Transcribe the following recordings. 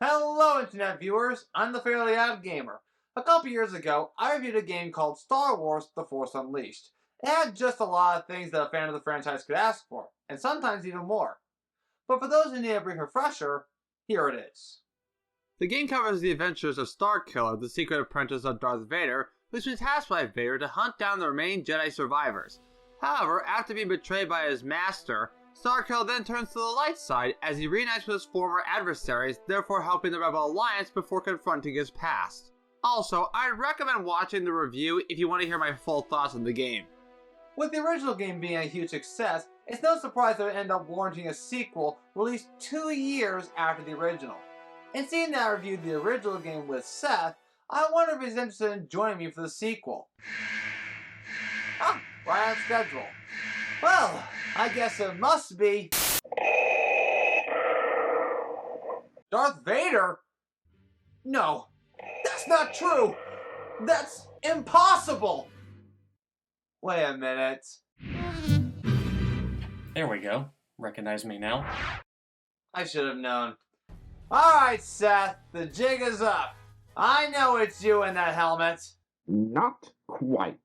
Hello Internet viewers, I'm the Fairly OddGamer. A couple years ago, I reviewed a game called Star Wars The Force Unleashed. It had just a lot of things that a fan of the franchise could ask for, and sometimes even more. But for those who need a brief refresher, here it is. The game covers the adventures of Starkiller, the secret apprentice of Darth Vader, who's been tasked by Vader to hunt down the remaining Jedi survivors. However, after being betrayed by his master, Starkiller then turns to the light side as he reunites with his former adversaries, therefore helping the Rebel Alliance before confronting his past. Also, I'd recommend watching the review if you want to hear my full thoughts on the game. With the original game being a huge success, it's no surprise that it ended up warranting a sequel released 2 years after the original. And seeing that I reviewed the original game with Seth, I wonder if he's interested in joining me for the sequel. Ah, right on schedule. Well, I guess it must be Darth Vader? No, that's not true. That's impossible. Wait a minute. There we go. Recognize me now? I should have known. Alright, Seth, the jig is up. I know it's you in that helmet. Not quite.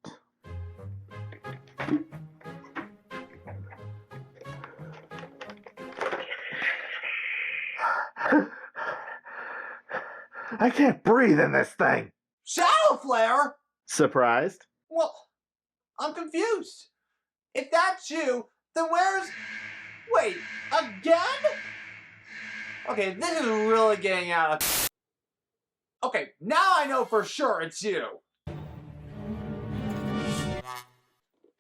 I can't breathe in this thing. Shadowflare? Surprised? Well, I'm confused. If that's you, then where's... Wait, again? Okay, this is really getting out of... Okay, now I know for sure it's you.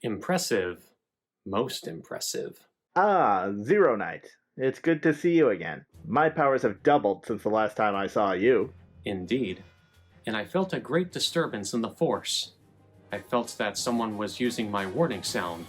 Impressive. Most impressive. Ah, Zero Knight. It's good to see you again. My powers have doubled since the last time I saw you. Indeed. And I felt a great disturbance in the Force. I felt that someone was using my warning sound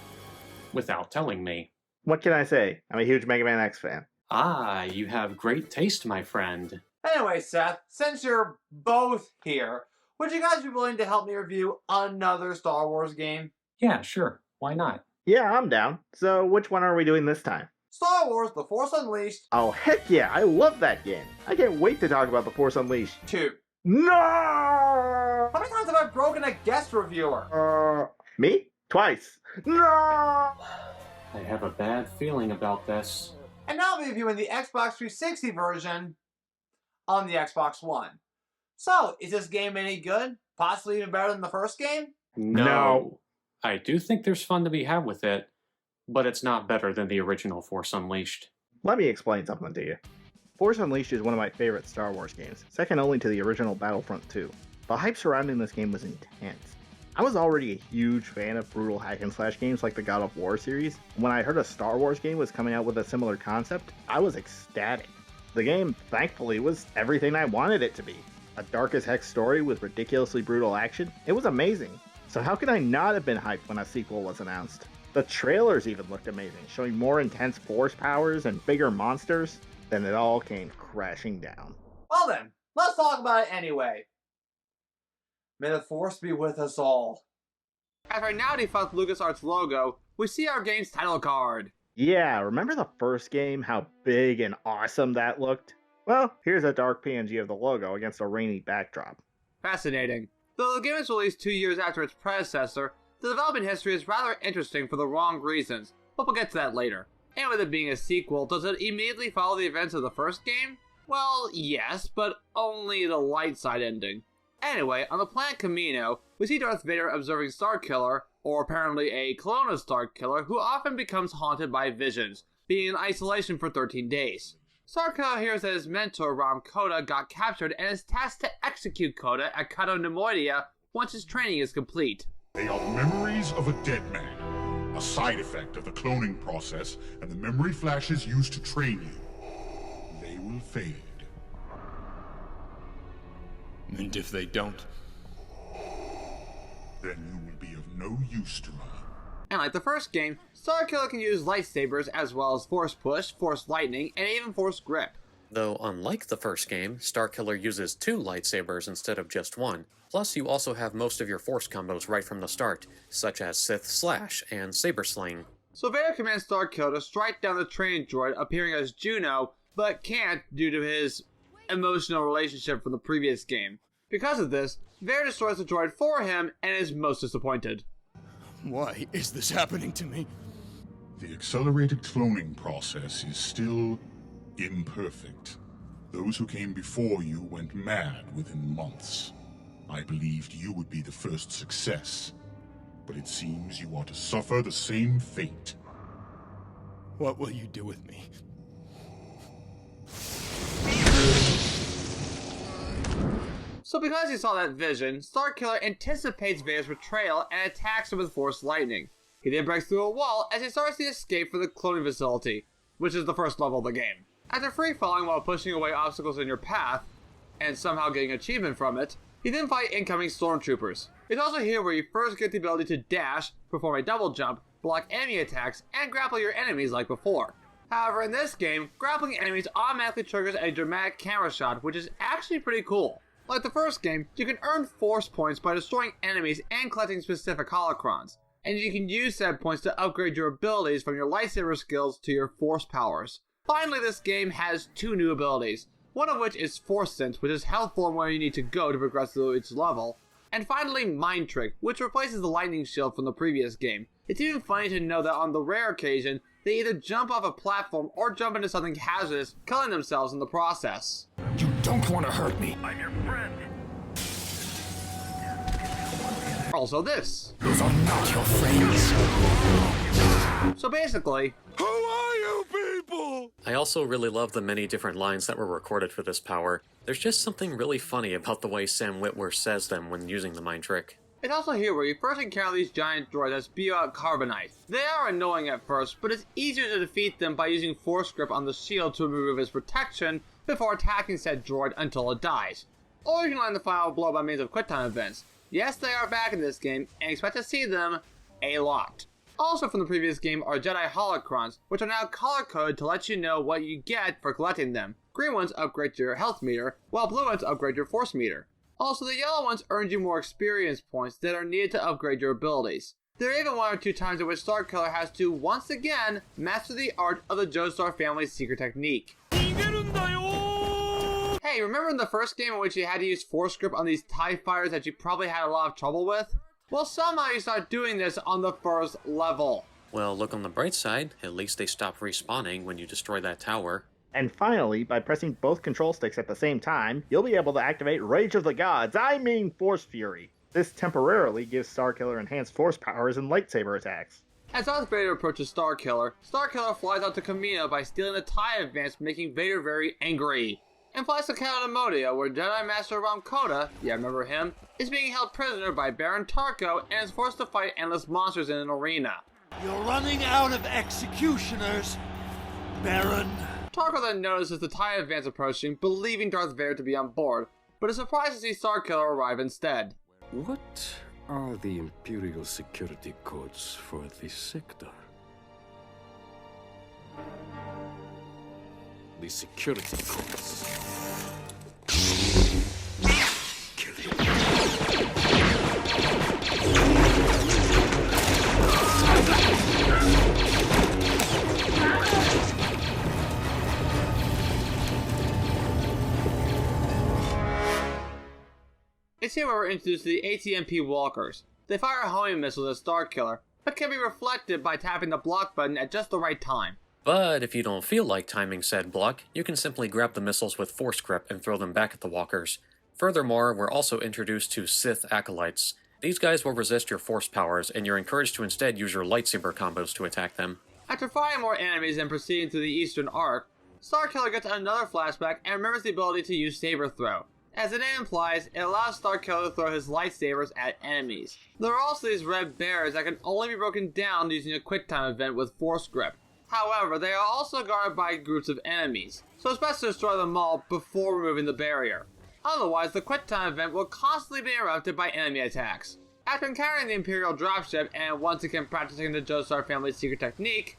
without telling me. What can I say? I'm a huge Mega Man X fan. Ah, you have great taste, my friend. Anyway, Seth, since you're both here, would you guys be willing to help me review another Star Wars game? Yeah, sure. Why not? Yeah, I'm down. So which one are we doing this time? Star Wars The Force Unleashed Oh, heck yeah, I love that game. I can't wait to talk about The Force Unleashed. 2. No! How many times have I broken a guest reviewer? Me? Twice. No! I have a bad feeling about this. And now I'll be reviewing the Xbox 360 version on the Xbox One. So, is this game any good? Possibly even better than the first game? No. I do think there's fun to be had with it, but it's not better than the original Force Unleashed. Let me explain something to you. Force Unleashed is one of my favorite Star Wars games, second only to the original Battlefront 2. The hype surrounding this game was intense. I was already a huge fan of brutal hack and slash games like the God of War series. When I heard a Star Wars game was coming out with a similar concept, I was ecstatic. The game, thankfully, was everything I wanted it to be. A dark as heck story with ridiculously brutal action. It was amazing. So how could I not have been hyped when a sequel was announced? The trailers even looked amazing, showing more intense force powers and bigger monsters. Then it all came crashing down. Well then, let's talk about it anyway. May the Force be with us all. As our now defunct LucasArts logo, we see our game's title card. Yeah, remember the first game, how big and awesome that looked? Well, here's a dark PNG of the logo against a rainy backdrop. Fascinating. Though the game was released 2 years after its predecessor, the development history is rather interesting for the wrong reasons, but we'll get to that later. And with it being a sequel, does it immediately follow the events of the first game? Well, yes, but only the light side ending. Anyway, on the planet Camino, we see Darth Vader observing Starkiller, or apparently a clone of Starkiller, who often becomes haunted by visions, being in isolation for 13 days. Starkiller hears that his mentor, Ram Koda, got captured and is tasked to execute Koda at Cato Nemoidia once his training is complete. They are memories of a dead man, a side effect of the cloning process and the memory flashes used to train you. They will fade. And if they don't? Then you will be of no use to me. And like the first game, Starkiller can use lightsabers as well as Force Push, Force Lightning, and even Force Grip. Though unlike the first game, Starkiller uses 2 lightsabers instead of just 1. Plus, you also have most of your Force combos right from the start, such as Sith Slash and Saber Sling. So Vader commands Starkiller to strike down the training droid appearing as Juno, but can't due to his emotional relationship from the previous game. Because of this, Vader destroys the droid for him and is most disappointed. Why is this happening to me? The accelerated cloning process is still imperfect. Those who came before you went mad within months. I believed you would be the first success, but it seems you are to suffer the same fate. What will you do with me? So because he saw that vision, Starkiller anticipates Vader's betrayal and attacks him with Force Lightning. He then breaks through a wall as he starts the escape from the cloning facility, which is the first level of the game. After free-falling while pushing away obstacles in your path, and somehow getting achievement from it, you then fight incoming stormtroopers. It's also here where you first get the ability to dash, perform a double jump, block enemy attacks, and grapple your enemies like before. However, in this game, grappling enemies automatically triggers a dramatic camera shot, which is actually pretty cool. Like the first game, you can earn force points by destroying enemies and collecting specific holocrons, and you can use said points to upgrade your abilities from your lightsaber skills to your force powers. Finally, this game has 2 new abilities, one of which is Force Sense, which is helpful in where you need to go to progress through its level, and finally Mind Trick, which replaces the lightning shield from the previous game. It's even funny to know that on the rare occasion, they either jump off a platform or jump into something hazardous, killing themselves in the process. You don't want to hurt me. I'm your friend. Also this. Those are not your friends. So basically, Who are you people? I also really love the many different lines that were recorded for this power. There's just something really funny about the way Sam Witwer says them when using the mind trick. it's also here where you first encounter these giant droids that spew out carbonite. They are annoying at first, but it's easier to defeat them by using Force Grip on the shield to remove its protection before attacking said droid until it dies. Or you can land the final blow by means of quick time events. Yes, they are back in this game, and expect to see them a lot. Also from the previous game are Jedi holocrons, which are now color-coded to let you know what you get for collecting them. Green ones upgrade your health meter, while blue ones upgrade your force meter. Also, the yellow ones earn you more experience points that are needed to upgrade your abilities. There are even 1 or 2 times in which Starkiller has to, once again, master the art of the Joestar family's secret technique. Hey, remember in the first game in which you had to use Force Grip on these TIE fighters that you probably had a lot of trouble with? Well, somehow you start doing this on the first level. Well, look on the bright side, at least they stop respawning when you destroy that tower. And finally, by pressing both control sticks at the same time, you'll be able to activate Rage of the Gods, I mean Force Fury. This temporarily gives Starkiller enhanced force powers and lightsaber attacks. As Darth Vader approaches Starkiller, Starkiller flies out to Camino by stealing the TIE advance, making Vader very angry. And flies to Cato Nemoidia, where Jedi Master Ram Koda, yeah, remember him, is being held prisoner by Baron Tarko and is forced to fight endless monsters in an arena. You're running out of executioners, Baron. Tarko then notices the TIE advance approaching, believing Darth Vader to be on board, but is surprised to see Starkiller arrive instead. What are the Imperial security codes for this sector? The security codes. Kill him. It's here where we're introduced to the ATMP walkers. They fire homing missiles at Starkiller, but can be reflected by tapping the block button at just the right time. But if you don't feel like timing said block, you can simply grab the missiles with force grip and throw them back at the walkers. Furthermore, we're also introduced to Sith acolytes. These guys will resist your force powers, and you're encouraged to instead use your lightsaber combos to attack them. After fighting more enemies and proceeding through the Eastern Arc, Starkiller gets another flashback and remembers the ability to use saber throw. As the name implies, it allows Starkiller to throw his lightsabers at enemies. There are also these red bears that can only be broken down using a quick time event with force grip. However, they are also guarded by groups of enemies, so it's best to destroy them all before removing the barrier. Otherwise, the quick time event will constantly be interrupted by enemy attacks. After encountering the Imperial dropship and once again practicing the Joestar family's secret technique,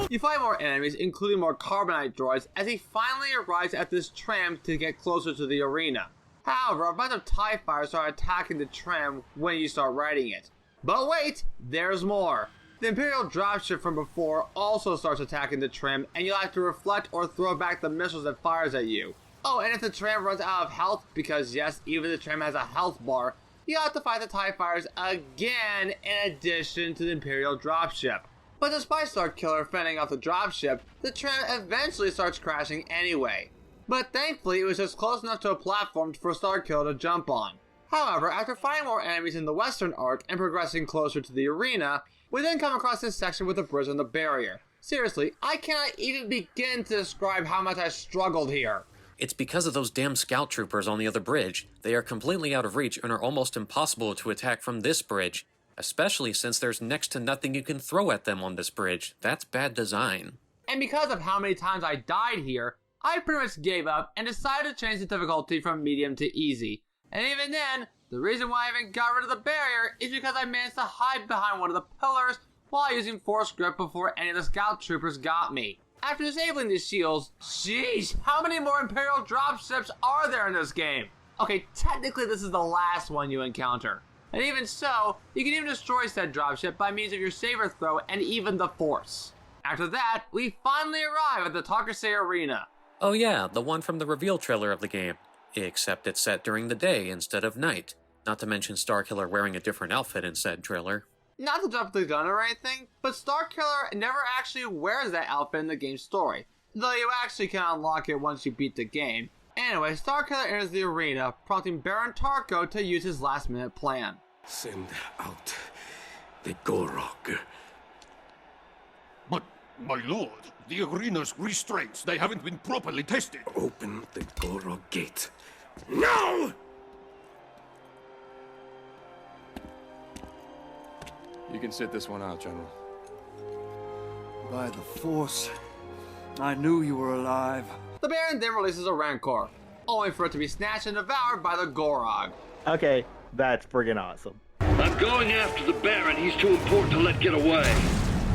you fight more enemies, including more Carbonite droids, as he finally arrives at this tram to get closer to the arena. However, a bunch of TIE fighters start attacking the tram when you start riding it. But wait, there's more! The Imperial dropship from before also starts attacking the tram, and you'll have to reflect or throw back the missiles it fires at you. Oh, and if the tram runs out of health, because yes, even the tram has a health bar, you have to fight the TIE fighters again in addition to the Imperial dropship. But despite Starkiller fending off the dropship, the tram eventually starts crashing anyway. But thankfully, it was just close enough to a platform for Starkiller to jump on. However, after fighting more enemies in the Western Arc and progressing closer to the arena, we then come across this section with a bridge on the barrier. Seriously, I cannot even begin to describe how much I struggled here. It's because of those damn scout troopers on the other bridge. They are completely out of reach and are almost impossible to attack from this bridge. Especially since there's next to nothing you can throw at them on this bridge. That's bad design. And because of how many times I died here, I pretty much gave up and decided to change the difficulty from medium to easy. And even then, the reason why I even got rid of the barrier is because I managed to hide behind one of the pillars while using force grip before any of the scout troopers got me. After disabling these shields, sheesh, how many more Imperial dropships are there in this game? Okay, technically this is the last one you encounter. And even so, you can even destroy said dropship by means of your saber throw and even the force. After that, we finally arrive at the Tarkasay Arena. Oh yeah, the one from the reveal trailer of the game. Except it's set during the day instead of night. Not to mention Starkiller wearing a different outfit in said trailer. Not to jump the gun or anything, but Starkiller never actually wears that outfit in the game's story. Though you actually can unlock it once you beat the game. Anyway, Starkiller enters the arena, prompting Baron Tarko to use his last-minute plan. Send out the Gorog. But, my lord, the arena's restraints, they haven't been properly tested. Open the Gorog gate. Now! You can sit this one out, General. By the Force, I knew you were alive. The Baron then releases a Rancor, only for it to be snatched and devoured by the Gorog. Okay, that's friggin' awesome. I'm going after the Baron. He's too important to let get away.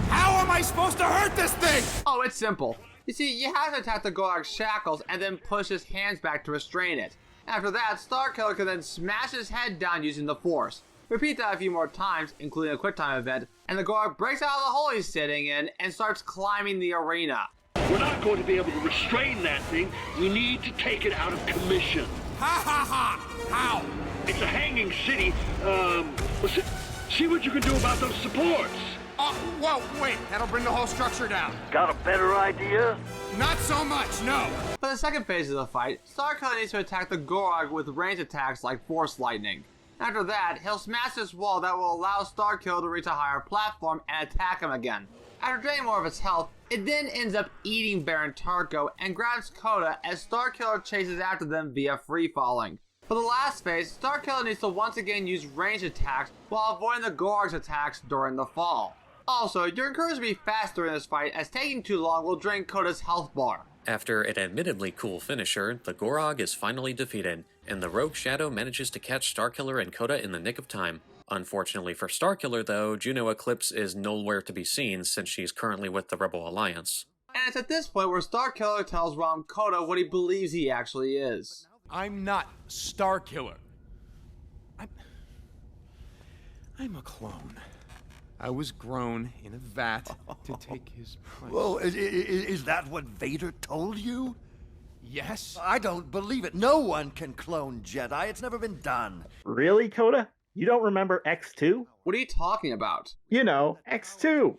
How am I supposed to hurt this thing? Oh, it's simple. You see, you have to attack the Gorog's shackles and then push his hands back to restrain it. After that, Starkiller can then smash his head down using the Force. Repeat that a few more times, including a quick time event, and the Gorog breaks out of the hole he's sitting in and starts climbing the arena. We're not going to be able to restrain that thing. We need to take it out of commission. Ha ha ha! How? It's a hanging city. See what you can do about those supports. Whoa, wait. That'll bring the whole structure down. Got a better idea? Not so much, no. For the second phase of the fight, Starkiller needs to attack the Gorog with range attacks like Force Lightning. After that, he'll smash this wall that will allow Starkiller to reach a higher platform and attack him again. After draining more of its health, it then ends up eating Baron Tarko and grabs Coda as Starkiller chases after them via free-falling. For the last phase, Starkiller needs to once again use range attacks while avoiding the Gorog's attacks during the fall. Also, you're encouraged to be faster in this fight as taking too long will drain Coda's health bar. After an admittedly cool finisher, the Gorog is finally defeated, and the Rogue Shadow manages to catch Starkiller and Coda in the nick of time. Unfortunately for Starkiller though, Juno Eclipse is nowhere to be seen since she's currently with the Rebel Alliance. And it's at this point where Starkiller tells Rom Coda what he believes he actually is. I'm not Starkiller. I'm a clone. I was grown in a vat to take his place. Well, is that what Vader told you? Yes? I don't believe it. No one can clone Jedi. It's never been done. Really, Coda? You don't remember X2? What are you talking about? You know, X2.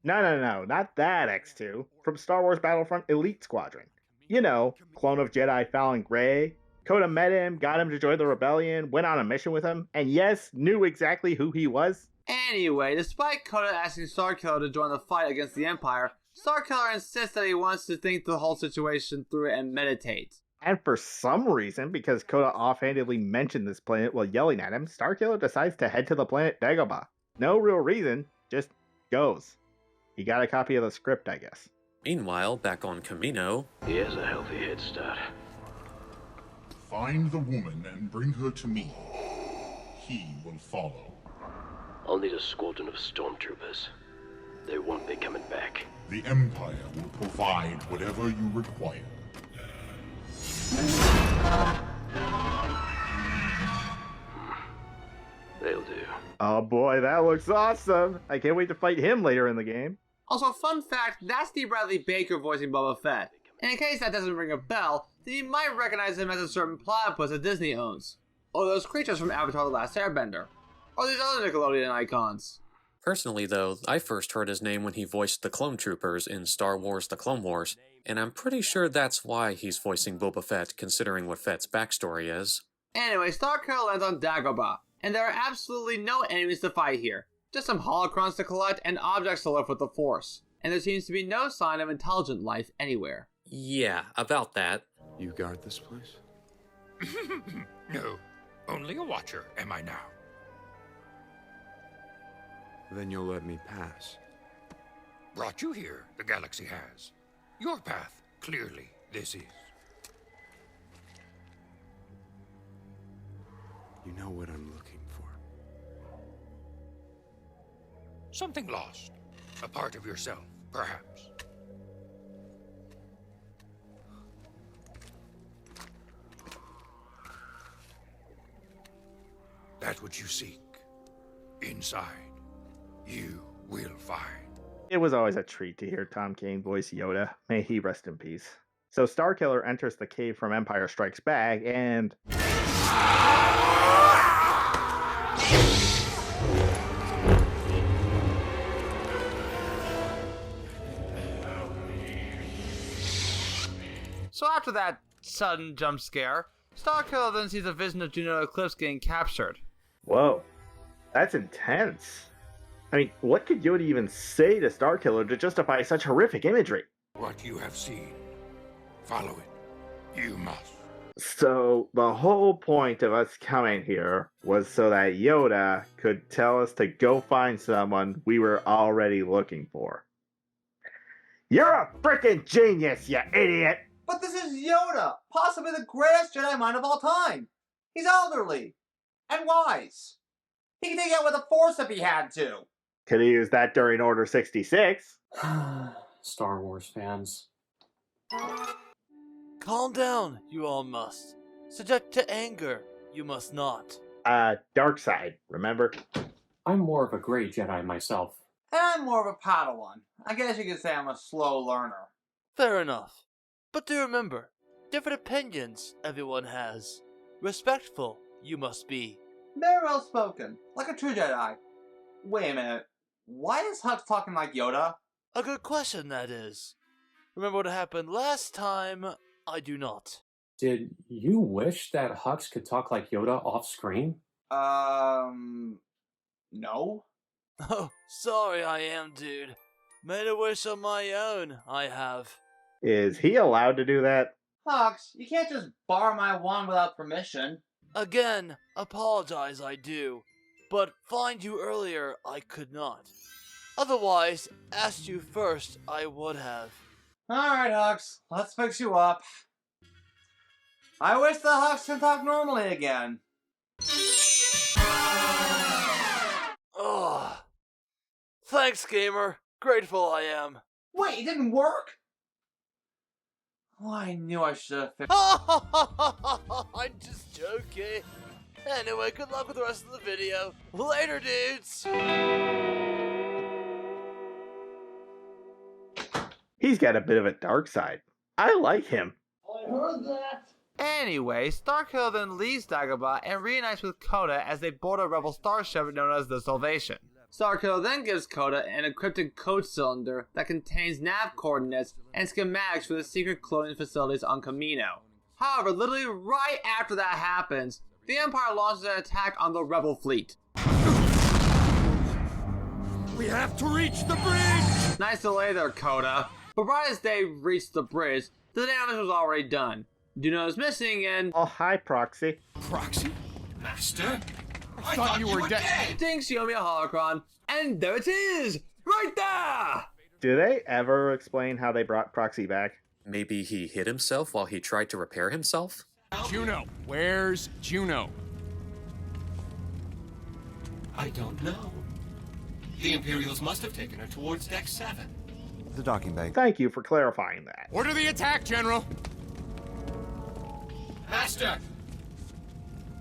No, not that X2. From Star Wars Battlefront Elite Squadron. You know, clone of Jedi Fallon Gray. Coda met him, got him to join the rebellion, went on a mission with him, and yes, knew exactly who he was. Anyway, despite Coda asking Starkiller to join the fight against the Empire, Starkiller insists that he wants to think the whole situation through and meditate. And for some reason, because Coda offhandedly mentioned this planet while yelling at him, Starkiller decides to head to the planet Dagobah. No real reason, just goes. He got a copy of the script, I guess. Meanwhile, back on Kamino, He has a healthy head start. Find the woman and bring her to me. He will follow. I'll need a squadron of stormtroopers. They won't be coming back. The Empire will provide whatever you require. They'll do. Oh boy, that looks awesome! I can't wait to fight him later in the game. Also, fun fact, that's Steve Bradley Baker voicing Boba Fett. And in case that doesn't ring a bell, then you might recognize him as a certain platypus that Disney owns. Or those creatures from Avatar The Last Airbender. Or these other Nickelodeon icons. Personally, though, I first heard his name when he voiced the Clone Troopers in Star Wars The Clone Wars, and I'm pretty sure that's why he's voicing Boba Fett, considering what Fett's backstory is. Anyway, Starkiller lands on Dagobah, and there are absolutely no enemies to fight here. Just some holocrons to collect and objects to lift with the Force. And there seems to be no sign of intelligent life anywhere. Yeah, about that. You guard this place? No, only a watcher am I now. Then you'll let me pass. Brought you here, the galaxy has. Your path, clearly, this is. You know what I'm looking for. Something lost. A part of yourself, perhaps. That's what you seek. Inside, you will find. It was always a treat to hear Tom Kane voice Yoda. May he rest in peace. So Starkiller enters the cave from Empire Strikes Back and... So after that sudden jump scare, Starkiller then sees a vision of Juno Eclipse getting captured. Whoa, that's intense. I mean, what could Yoda even say to Starkiller to justify such horrific imagery? What you have seen, follow it. You must. So, the whole point of us coming here was so that Yoda could tell us to go find someone we were already looking for. You're a frickin' genius, you idiot! But this is Yoda, possibly the greatest Jedi mind of all time. He's elderly and wise. He can take out with the Force if he had to. Could have used that during Order 66. Star Wars fans. Calm down, you all must. Subject to anger, you must not. Dark side, remember? I'm more of a gray Jedi myself. And I'm more of a Padawan. I guess you could say I'm a slow learner. Fair enough. But do remember, different opinions everyone has. Respectful, you must be. Very well spoken, like a true Jedi. Wait a minute, why is Hux talking like Yoda? A good question, that is. Remember what happened last time? I do not. Did you wish that Hux could talk like Yoda off screen? No? Oh, sorry I am, dude. Made a wish on my own, I have. Is he allowed to do that? Hux, you can't just borrow my wand without permission. Again, apologize I do. But find you earlier, I could not. Otherwise, asked you first, I would have. Alright, Hux, let's fix you up. I wish the Hux can talk normally again. Ugh. Thanks, gamer. Grateful I am. Wait, it didn't work? Oh, I knew I should have fixed. I'm just joking. Anyway, good luck with the rest of the video. Later, dudes! He's got a bit of a dark side. I like him. I heard that. Anyway, Starkiller then leaves Dagobah and reunites with Coda as they board a rebel starship known as the Salvation. Starkiller then gives Coda an encrypted code cylinder that contains nav coordinates and schematics for the secret cloning facilities on Kamino. However, literally right after that happens, the Empire launches an attack on the rebel fleet. We have to reach the bridge! Nice delay there, Coda. But right as they reach the bridge, the damage was already done. Juno is missing and... Oh, hi, Proxy. Proxy? Master? I thought you were dead! Thinks she owed me a holocron, and there it is! Right there! Do they ever explain how they brought Proxy back? Maybe he hit himself while he tried to repair himself? Juno! Where's Juno? I don't know. The Imperials must have taken her towards Deck 7. The docking bay. Thank you for clarifying that. Order the attack, General! Master!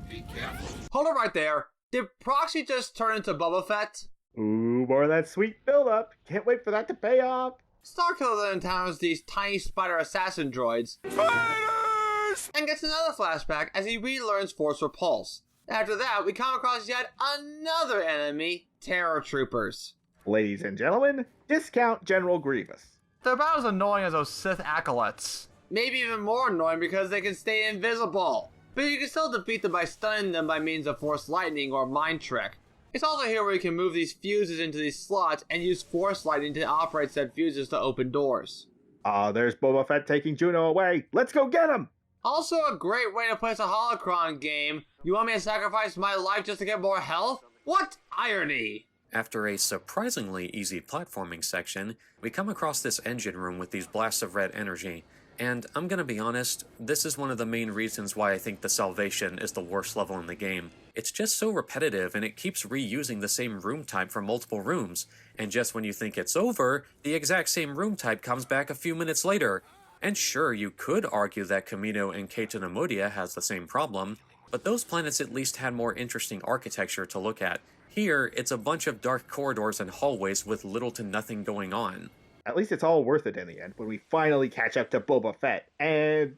Be careful. Hold it right there. Did Proxy just turn into Boba Fett? Ooh, more of that sweet build-up. Can't wait for that to pay off. Starkiller then encounters these tiny spider assassin droids. Spiders! And gets another flashback as he relearns Force Repulse. After that, we come across yet another enemy, Terror Troopers. Ladies and gentlemen, discount General Grievous. They're about as annoying as those Sith acolytes. Maybe even more annoying because they can stay invisible. But you can still defeat them by stunning them by means of Force Lightning or Mind Trick. It's also here where you can move these fuses into these slots and use Force Lightning to operate said fuses to open doors. There's Boba Fett taking Juno away. Let's go get him! Also a great way to place a holocron game. You want me to sacrifice my life just to get more health? What irony! After a surprisingly easy platforming section, we come across this engine room with these blasts of red energy. And I'm gonna be honest, this is one of the main reasons why I think the Salvation is the worst level in the game. It's just so repetitive and it keeps reusing the same room type for multiple rooms. And just when you think it's over, the exact same room type comes back a few minutes later. And sure, you could argue that Kamino and Keitonamudia has the same problem, but those planets at least had more interesting architecture to look at. Here, it's a bunch of dark corridors and hallways with little to nothing going on. At least it's all worth it in the end when we finally catch up to Boba Fett and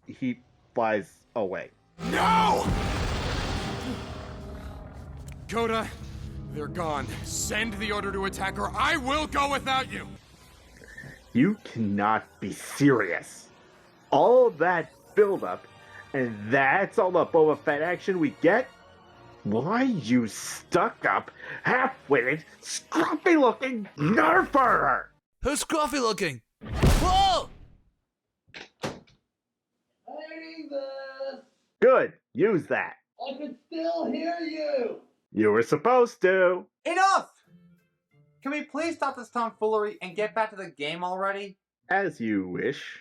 he flies away. No! Coda, they're gone. Send the order to attack or I will go without you! You cannot be serious. All that build-up, and that's all the Boba Fett action we get? Why, you stuck-up, half-witted, scruffy-looking nerfer! Who's scruffy looking? Whoa! Hang this! Good, use that. I can still hear you! You were supposed to. Enough! Can we please stop this tomfoolery and get back to the game already? As you wish.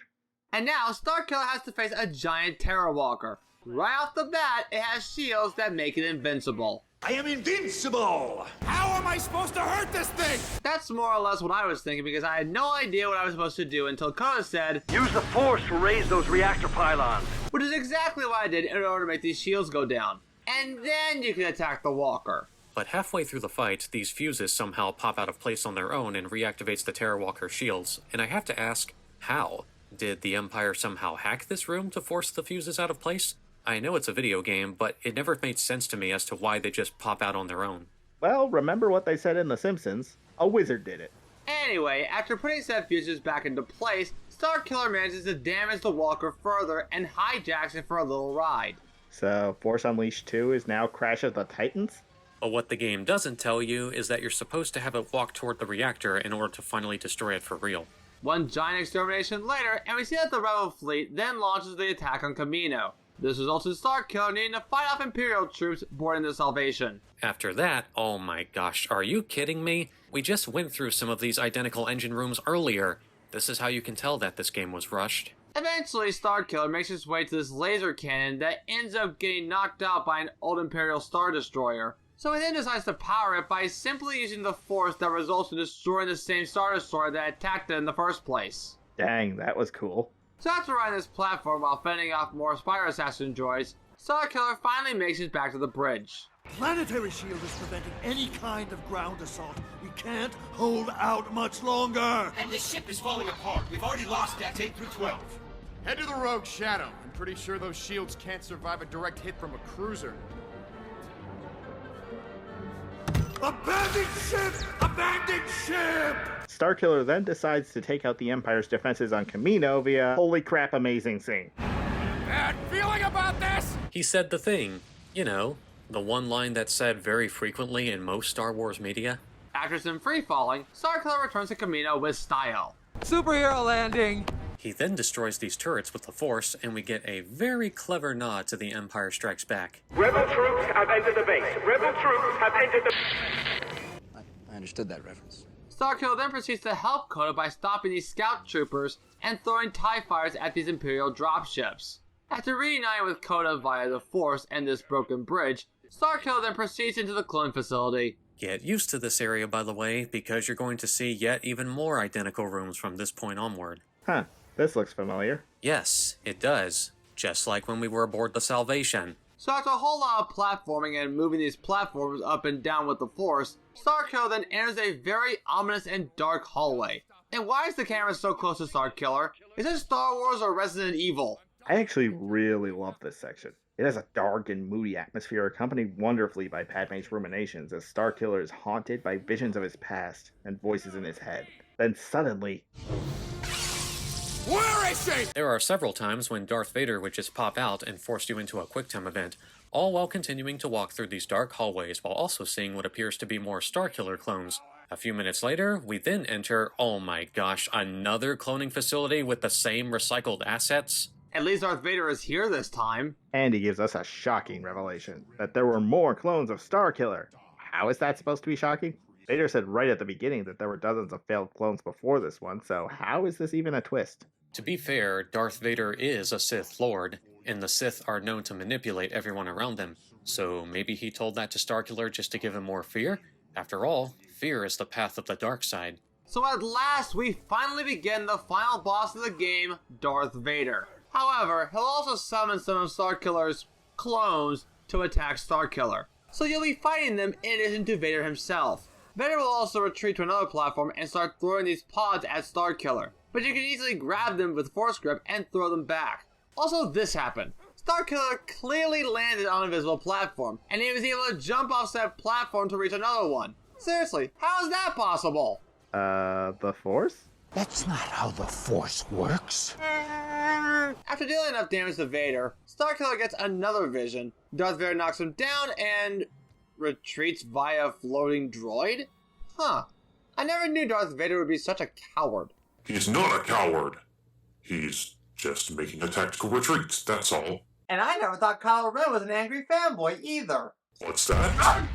And now, Starkiller has to face a giant Terror Walker. Right off the bat, it has shields that make it invincible. I am invincible! How am I supposed to hurt this thing? That's more or less what I was thinking because I had no idea what I was supposed to do until Coda said, Use the Force to raise those reactor pylons. which is exactly what I did in order to make these shields go down. And then you can attack the Walker. But halfway through the fight, these fuses somehow pop out of place on their own and reactivates the Terror Walker shields. And I have to ask, how? Did the Empire somehow hack this room to force the fuses out of place? I know it's a video game, but it never made sense to me as to why they just pop out on their own. Well, remember what they said in The Simpsons? A wizard did it. Anyway, after putting said fuses back into place, Starkiller manages to damage the Walker further and hijacks it for a little ride. So, Force Unleashed 2 is now Crash of the Titans? But what the game doesn't tell you is that you're supposed to have it walk toward the reactor in order to finally destroy it for real. One giant extermination later, and we see that the Rebel fleet then launches the attack on Kamino. This results in Starkiller needing to fight off Imperial troops boarding the Salvation. After that, oh my gosh, are you kidding me? We just went through some of these identical engine rooms earlier. This is how you can tell that this game was rushed. Eventually, Starkiller makes his way to this laser cannon that ends up getting knocked out by an old Imperial Star Destroyer. So he then decides to power it by simply using the Force that results in destroying the same Star Destroyer that attacked it in the first place. Dang, that was cool. So after riding this platform while fending off more Spider Assassin droids, Starkiller finally makes it back to the bridge. Planetary shield is preventing any kind of ground assault. We can't hold out much longer. And the ship is falling apart. We've already lost decks 8 through 12. Head to the Rogue Shadow. I'm pretty sure those shields can't survive a direct hit from a cruiser. Abandon ship! Abandon ship! Starkiller then decides to take out the Empire's defenses on Camino via holy crap amazing scene. Bad feeling about this? He said the thing. You know, the one line that's said very frequently in most Star Wars media. After some free-falling, Starkiller returns to Camino with style. Superhero landing! He then destroys these turrets with the Force, and we get a very clever nod to The Empire Strikes Back. Rebel troops have entered the base. Rebel troops have entered the... I understood that reference. Starkiller then proceeds to help Coda by stopping these scout troopers and throwing TIE fighters at these Imperial dropships. After reuniting with Coda via the Force and this broken bridge, Starkiller then proceeds into the clone facility. Get used to this area, by the way, because you're going to see yet even more identical rooms from this point onward. Huh, this looks familiar. Yes, it does. Just like when we were aboard the Salvation. So after a whole lot of platforming and moving these platforms up and down with the Force, Starkiller then enters a very ominous and dark hallway. And why is the camera so close to Starkiller? Is it Star Wars or Resident Evil? I actually really love this section. It has a dark and moody atmosphere accompanied wonderfully by Padme's ruminations as Starkiller is haunted by visions of his past and voices in his head. Then suddenly... Where is she? There are several times when Darth Vader would just pop out and force you into a QuickTime event, all while continuing to walk through these dark hallways while also seeing what appears to be more Starkiller clones. A few minutes later, we then enter, oh my gosh, another cloning facility with the same recycled assets? At least Darth Vader is here this time. And he gives us a shocking revelation, that there were more clones of Starkiller. How is that supposed to be shocking? Vader said right at the beginning that there were dozens of failed clones before this one, so how is this even a twist? To be fair, Darth Vader is a Sith Lord, and the Sith are known to manipulate everyone around them, so maybe he told that to Starkiller just to give him more fear? After all, fear is the path of the dark side. So at last, we finally begin the final boss of the game, Darth Vader. However, he'll also summon some of Starkiller's clones to attack Starkiller. So you'll be fighting them in addition to Vader himself. Vader will also retreat to another platform and start throwing these pods at Starkiller. But you can easily grab them with Force Grip and throw them back. Also, this happened. Starkiller clearly landed on a visible platform, and he was able to jump off said platform to reach another one. Seriously, how is that possible? The Force? That's not how the Force works. After dealing enough damage to Vader, Starkiller gets another vision. Darth Vader knocks him down and retreats via floating droid? Huh. I never knew Darth Vader would be such a coward. He's not a coward. He's just making a tactical retreat, that's all. And I never thought Kylo Ren was an angry fanboy either. What's that?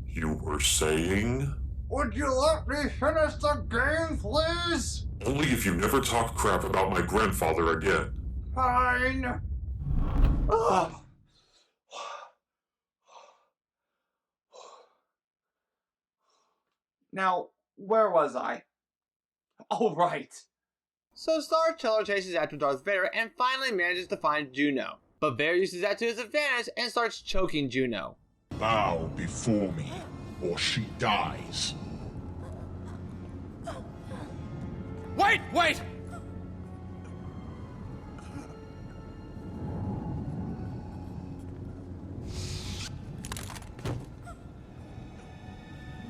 You were saying? Would you let me finish the game, please? Only if you never talk crap about my grandfather again. Fine. Ugh. Now, where was I? Oh, right. So Starkiller chases after Darth Vader and finally manages to find Juno. But Vader uses that to his advantage and starts choking Juno. Bow before me, or she dies. Wait!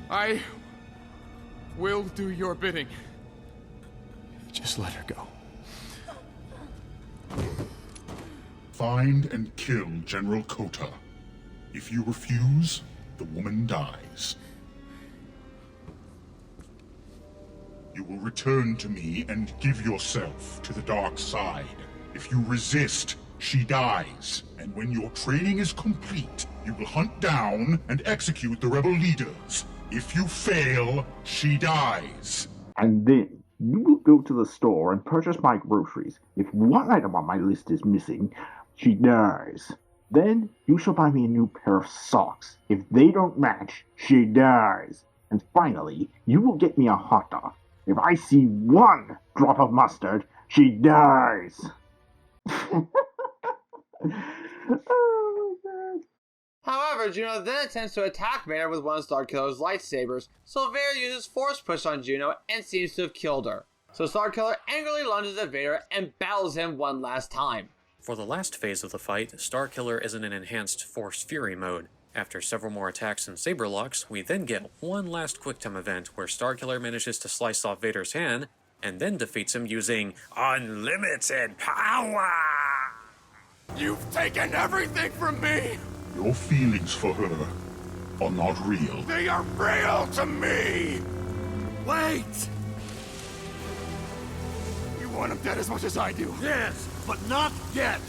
I will do your bidding. Just let her go. Find and kill General Kota. If you refuse, the woman dies. You will return to me and give yourself to the dark side. If you resist, she dies. And when your training is complete, you will hunt down and execute the rebel leaders. If you fail, she dies. And then you will go to the store and purchase my groceries. If one item on my list is missing, she dies. Then you shall buy me a new pair of socks. If they don't match, she dies. And finally, you will get me a hot dog. If I see one drop of mustard, she dies. Oh my god. However, Juno then attempts to attack Vader with one of Starkiller's lightsabers, so Vader uses Force Push on Juno and seems to have killed her. So Starkiller angrily lunges at Vader and battles him one last time. For the last phase of the fight, Starkiller is in an enhanced Force Fury mode. After several more attacks and saber locks, we then get one last QuickTime event where Starkiller manages to slice off Vader's hand, and then defeats him using unlimited power! You've taken everything from me! Your feelings for her are not real. They are real to me! Wait! You want him dead as much as I do? Yes, but not yet.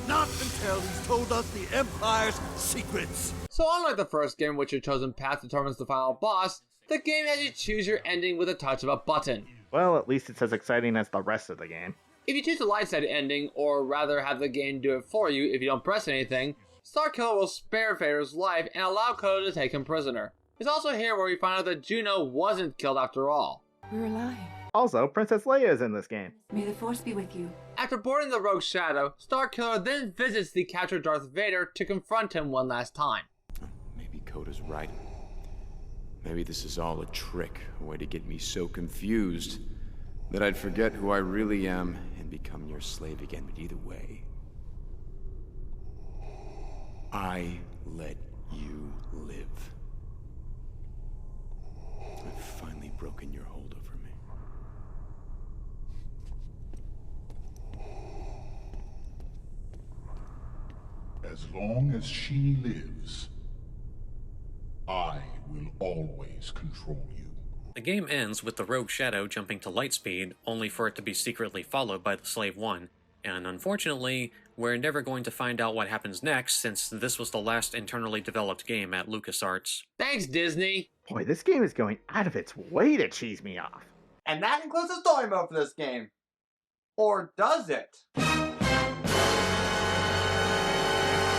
Not until he's told us the Empire's secrets. So unlike the first game in which your chosen path determines the final boss, the game has you choose your ending with a touch of a button. Well, at least it's as exciting as the rest of the game. If you choose the light side ending, or rather have the game do it for you if you don't press anything, Starkiller will spare Vader's life and allow Kodo to take him prisoner. It's also here where we find out that Juno wasn't killed after all. We're alive. Also, Princess Leia is in this game. May the Force be with you. After boarding the Rogue Shadow, Starkiller then visits the captured Darth Vader to confront him one last time. Maybe Koda's right. Maybe this is all a trick, a way to get me so confused that I'd forget who I really am and become your slave again. But either way, I let you live. I've finally broken your hold over me. As long as she lives, I will always control you. The game ends with the Rogue Shadow jumping to light speed, only for it to be secretly followed by the Slave One. And unfortunately, we're never going to find out what happens next, since this was the last internally developed game at LucasArts. Thanks, Disney! Boy, this game is going out of its way to cheese me off. And that concludes the story mode for this game. Or does it?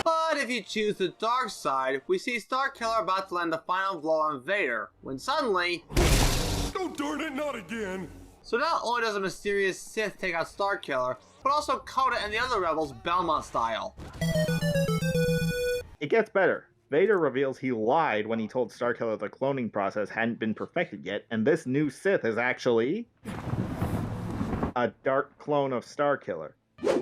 But if you choose the dark side, we see Starkiller about to land the final blow on Vader, when suddenly... Oh darn it, not again! So not only does a mysterious Sith take out Starkiller, but also Koda and the other rebels Belmont style. It gets better. Vader reveals he lied when he told Starkiller the cloning process hadn't been perfected yet, and this new Sith is actually a dark clone of Starkiller.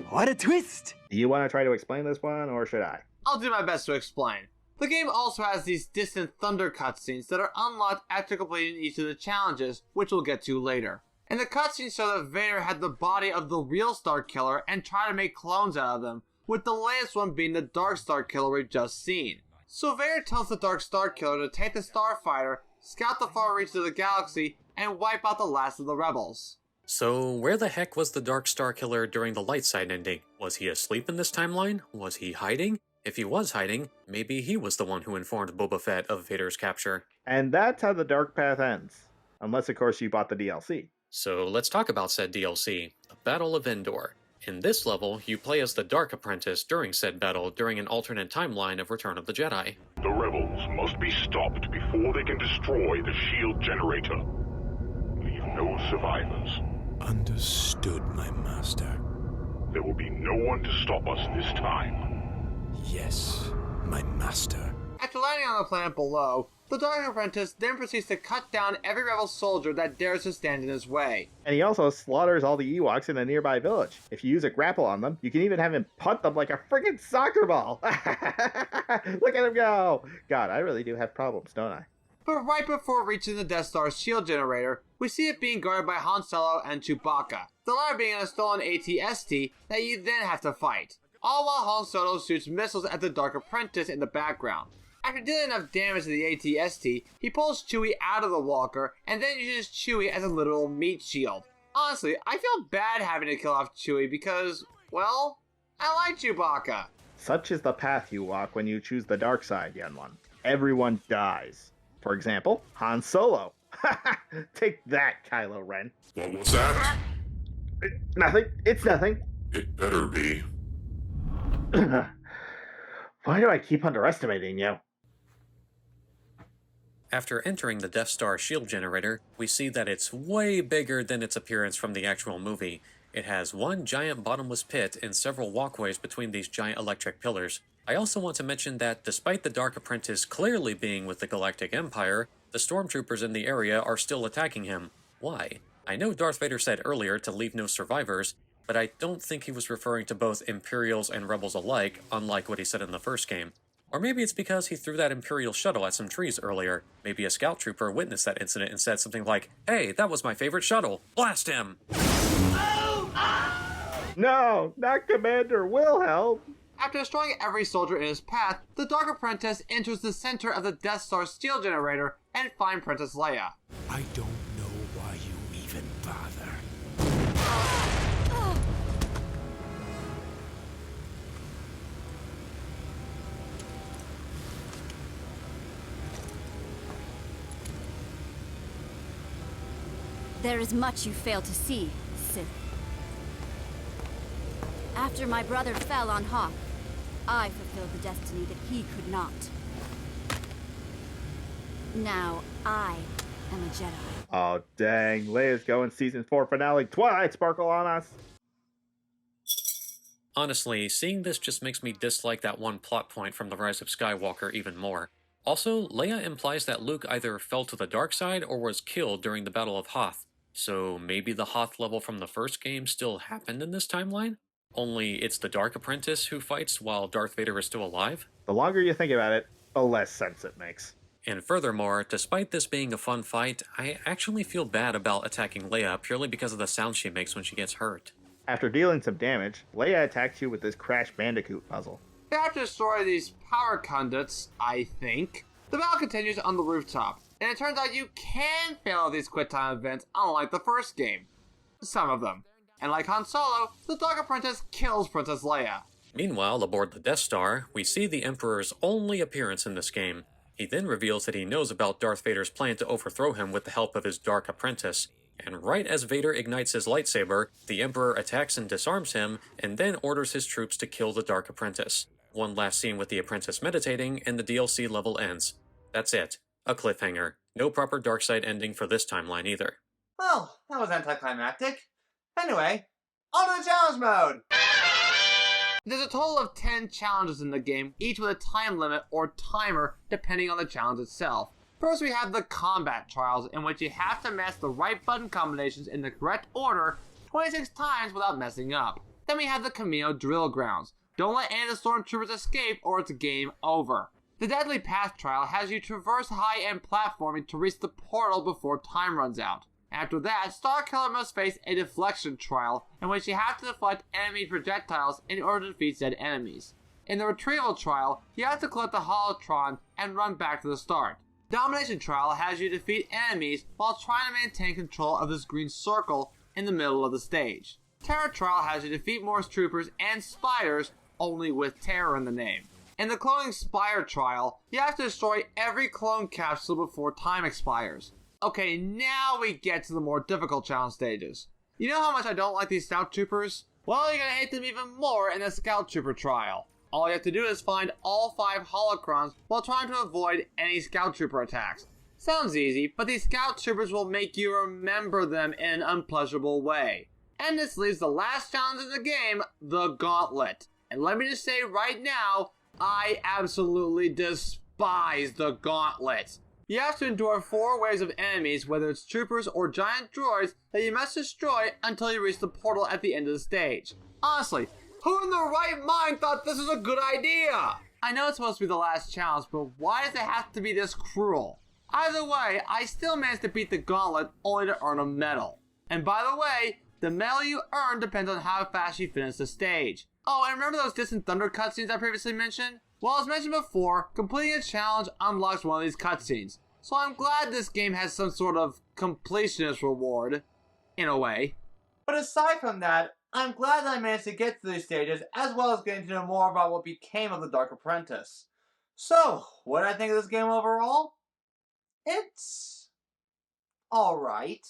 What a twist! Do you want to try to explain this one, or should I? I'll do my best to explain. The game also has these distant thunder cutscenes that are unlocked after completing each of the challenges, which we'll get to later. And the cutscenes show that Vader had the body of the real Starkiller and tried to make clones out of them, with the latest one being the Dark Starkiller we've just seen. So Vader tells the Dark Starkiller to take the Starfighter, scout the far reaches of the galaxy, and wipe out the last of the rebels. So where the heck was the Dark Starkiller during the light side ending? Was he asleep in this timeline? Was he hiding? If he was hiding, maybe he was the one who informed Boba Fett of Vader's capture. And that's how the Dark Path ends. Unless, of course, you bought the DLC. So let's talk about said DLC, the Battle of Endor. In this level, you play as the Dark Apprentice during said battle during an alternate timeline of Return of the Jedi. The rebels must be stopped before they can destroy the shield generator. Leave no survivors. Understood, my master. There will be no one to stop us this time. Yes, my master. After landing on the planet below, the Dark Apprentice then proceeds to cut down every rebel soldier that dares to stand in his way. And he also slaughters all the Ewoks in a nearby village. If you use a grapple on them, you can even have him punt them like a friggin' soccer ball. Look at him go! God, I really do have problems, don't I? But right before reaching the Death Star's shield generator, we see it being guarded by Han Solo and Chewbacca, the latter being in a stolen AT-ST that you then have to fight. All while Han Solo shoots missiles at the Dark Apprentice in the background. After dealing enough damage to the AT-ST, he pulls Chewie out of the walker and then uses Chewie as a literal meat shield. Honestly, I feel bad having to kill off Chewie because, well, I like Chewbacca. Such is the path you walk when you choose the dark side, young one. Everyone dies. For example, Han Solo. Take that, Kylo Ren. What was that? Nothing. It's nothing. It better be. Why do I keep underestimating you? After entering the Death Star shield generator, we see that it's way bigger than its appearance from the actual movie. It has one giant bottomless pit and several walkways between these giant electric pillars. I also want to mention that despite the Dark Apprentice clearly being with the Galactic Empire, the stormtroopers in the area are still attacking him. Why? I know Darth Vader said earlier to leave no survivors, but I don't think he was referring to both Imperials and Rebels alike, unlike what he said in the first game. Or maybe it's because he threw that Imperial shuttle at some trees earlier. Maybe a scout trooper witnessed that incident and said something like, "Hey, that was my favorite shuttle. Blast him!" No, not Commander Wilhelm! After destroying every soldier in his path, the Dark Apprentice enters the center of the Death Star steel generator and finds Princess Leia. I don't know why you even bother. There is much you fail to see, Sith. After my brother fell on Hoth, I fulfilled the destiny that he could not. Now, I am a Jedi. Oh dang, Leia's going season 4 finale Twilight Sparkle on us! Honestly, seeing this just makes me dislike that one plot point from The Rise of Skywalker even more. Also, Leia implies that Luke either fell to the dark side or was killed during the Battle of Hoth. So maybe the Hoth level from the first game still happened in this timeline? Only it's the Dark Apprentice who fights while Darth Vader is still alive? The longer you think about it, the less sense it makes. And furthermore, despite this being a fun fight, I actually feel bad about attacking Leia purely because of the sound she makes when she gets hurt. After dealing some damage, Leia attacks you with this Crash Bandicoot puzzle. You have to destroy these power conduits, I think. The battle continues on the rooftop, and it turns out you can fail at these quick time events unlike the first game. Some of them. And like Han Solo, the Dark Apprentice kills Princess Leia. Meanwhile, aboard the Death Star, we see the Emperor's only appearance in this game. He then reveals that he knows about Darth Vader's plan to overthrow him with the help of his Dark Apprentice. And right as Vader ignites his lightsaber, the Emperor attacks and disarms him, and then orders his troops to kill the Dark Apprentice. One last scene with the Apprentice meditating, and the DLC level ends. That's it. A cliffhanger. No proper dark side ending for this timeline either. Well, that was anticlimactic. Anyway, on to the challenge mode! There's a total of 10 challenges in the game, each with a time limit or timer depending on the challenge itself. First we have the combat trials, in which you have to mash the right button combinations in the correct order 26 times without messing up. Then we have the Camino drill grounds. Don't let any of the stormtroopers escape or it's game over. The Deadly Path trial has you traverse high-end platforming to reach the portal before time runs out. After that, Starkiller must face a deflection trial, in which you have to deflect enemy projectiles in order to defeat said enemies. In the retrieval trial, you have to collect the holotron and run back to the start. Domination trial has you defeat enemies while trying to maintain control of this green circle in the middle of the stage. Terror trial has you defeat Morse troopers and spiders, only with terror in the name. In the cloning Spire trial, you have to destroy every clone capsule before time expires. Okay, now we get to the more difficult challenge stages. You know how much I don't like these Scout Troopers? Well, you're gonna hate them even more in the Scout Trooper trial. All you have to do is find all 5 holocrons while trying to avoid any Scout Trooper attacks. Sounds easy, but these Scout Troopers will make you remember them in an unpleasurable way. And this leaves the last challenge in the game, the Gauntlet. And let me just say right now, I absolutely despise the Gauntlet. You have to endure 4 waves of enemies, whether it's troopers or giant droids, that you must destroy until you reach the portal at the end of the stage. Honestly, who in their right mind thought this was a good idea? I know it's supposed to be the last challenge, but why does it have to be this cruel? Either way, I still managed to beat the Gauntlet only to earn a medal. And by the way, the medal you earn depends on how fast you finish the stage. Oh, and remember those Distant Thunder cutscenes I previously mentioned? Well, as mentioned before, completing a challenge unlocks one of these cutscenes. So I'm glad this game has some sort of completionist reward, in a way. But aside from that, I'm glad that I managed to get to these stages, as well as getting to know more about what became of the Dark Apprentice. So, what do I think of this game overall? It's alright.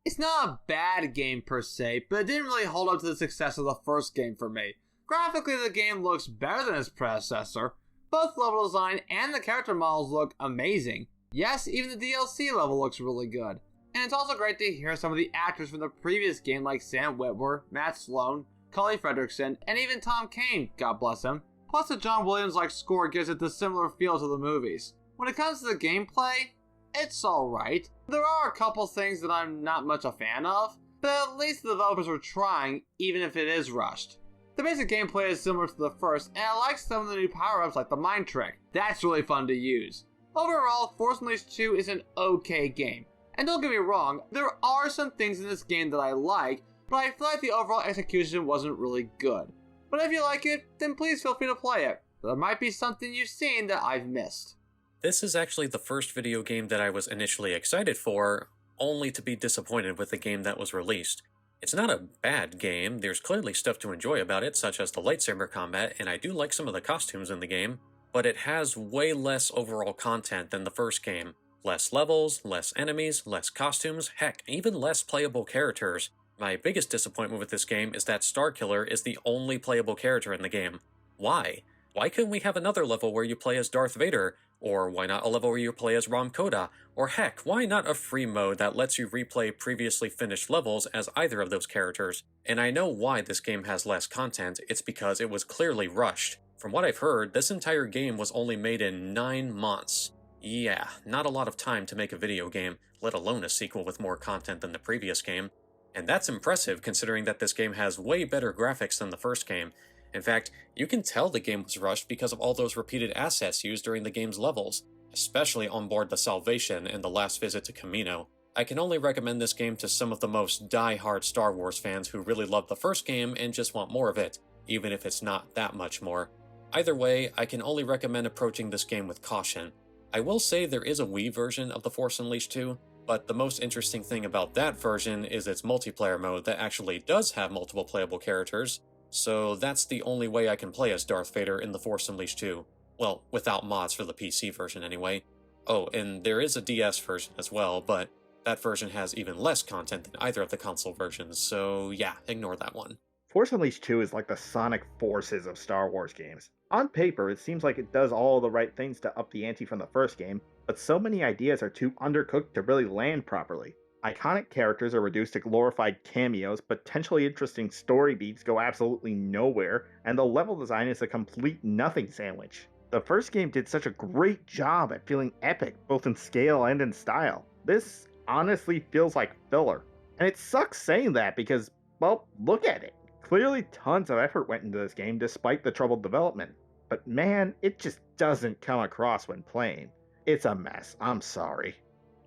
It's not a bad game per se, but it didn't really hold up to the success of the first game for me. Graphically, the game looks better than its predecessor. Both level design and the character models look amazing. Yes, even the DLC level looks really good. And it's also great to hear some of the actors from the previous game like Sam Witwer, Matt Sloan, Cully Fredrickson, and even Tom Kane, God bless him. Plus the John Williams-like score gives it the similar feel to the movies. When it comes to the gameplay, it's alright. There are a couple things that I'm not much a fan of, but at least the developers were trying, even if it is rushed. The basic gameplay is similar to the first, and I like some of the new power-ups like the mind trick. That's really fun to use. Overall, Force Unleashed 2 is an okay game. And don't get me wrong, there are some things in this game that I like, but I feel like the overall execution wasn't really good. But if you like it, then please feel free to play it. There might be something you've seen that I've missed. This is actually the first video game that I was initially excited for, only to be disappointed with the game that was released. It's not a bad game, there's clearly stuff to enjoy about it, such as the lightsaber combat, and I do like some of the costumes in the game, but it has way less overall content than the first game. Less levels, less enemies, less costumes, heck, even less playable characters. My biggest disappointment with this game is that Starkiller is the only playable character in the game. Why? Why couldn't we have another level where you play as Darth Vader? Or why not a level where you play as Rom Koda? Or heck, why not a free mode that lets you replay previously finished levels as either of those characters? And I know why this game has less content, it's because it was clearly rushed. From what I've heard, this entire game was only made in 9 months. Yeah, not a lot of time to make a video game, let alone a sequel with more content than the previous game. And that's impressive considering that this game has way better graphics than the first game. In fact, you can tell the game was rushed because of all those repeated assets used during the game's levels, especially on board the Salvation and the last visit to Camino. I can only recommend this game to some of the most die-hard Star Wars fans who really loved the first game and just want more of it, even if it's not that much more. Either way, I can only recommend approaching this game with caution. I will say there is a Wii version of The Force Unleashed 2, but the most interesting thing about that version is its multiplayer mode that actually does have multiple playable characters, so that's the only way I can play as Darth Vader in The Force Unleashed 2. Well, without mods for the PC version anyway. Oh, and there is a DS version as well, but that version has even less content than either of the console versions, so yeah, ignore that one. Force Unleashed 2 is like the Sonic Forces of Star Wars games. On paper, it seems like it does all the right things to up the ante from the first game, but so many ideas are too undercooked to really land properly. Iconic characters are reduced to glorified cameos, potentially interesting story beats go absolutely nowhere, and the level design is a complete nothing sandwich. The first game did such a great job at feeling epic, both in scale and in style. This honestly feels like filler. And it sucks saying that because, well, look at it. Clearly tons of effort went into this game despite the troubled development. But man, it just doesn't come across when playing. It's a mess, I'm sorry.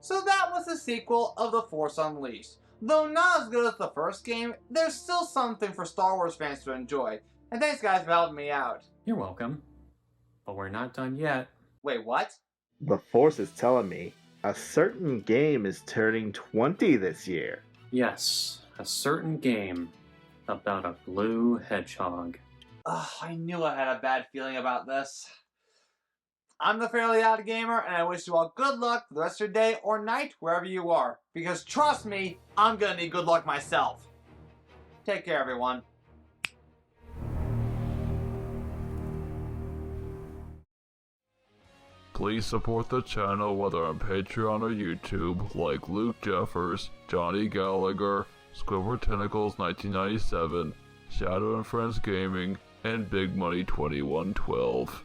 So that was the sequel of The Force Unleashed. Though not as good as the first game, there's still something for Star Wars fans to enjoy. And thanks guys for helping me out. You're welcome. But we're not done yet. Wait, what? The Force is telling me a certain game is turning 20 this year. Yes, a certain game about a blue hedgehog. Ugh, I knew I had a bad feeling about this. I'm the Fairly Odd Gamer, and I wish you all good luck for the rest of your day or night, wherever you are. Because trust me, I'm gonna need good luck myself. Take care, everyone. Please support the channel whether on Patreon or YouTube, like Luke Jeffers, Johnny Gallagher, Squidward Tentacles 1997, Shadow and Friends Gaming, and Big Money 2112.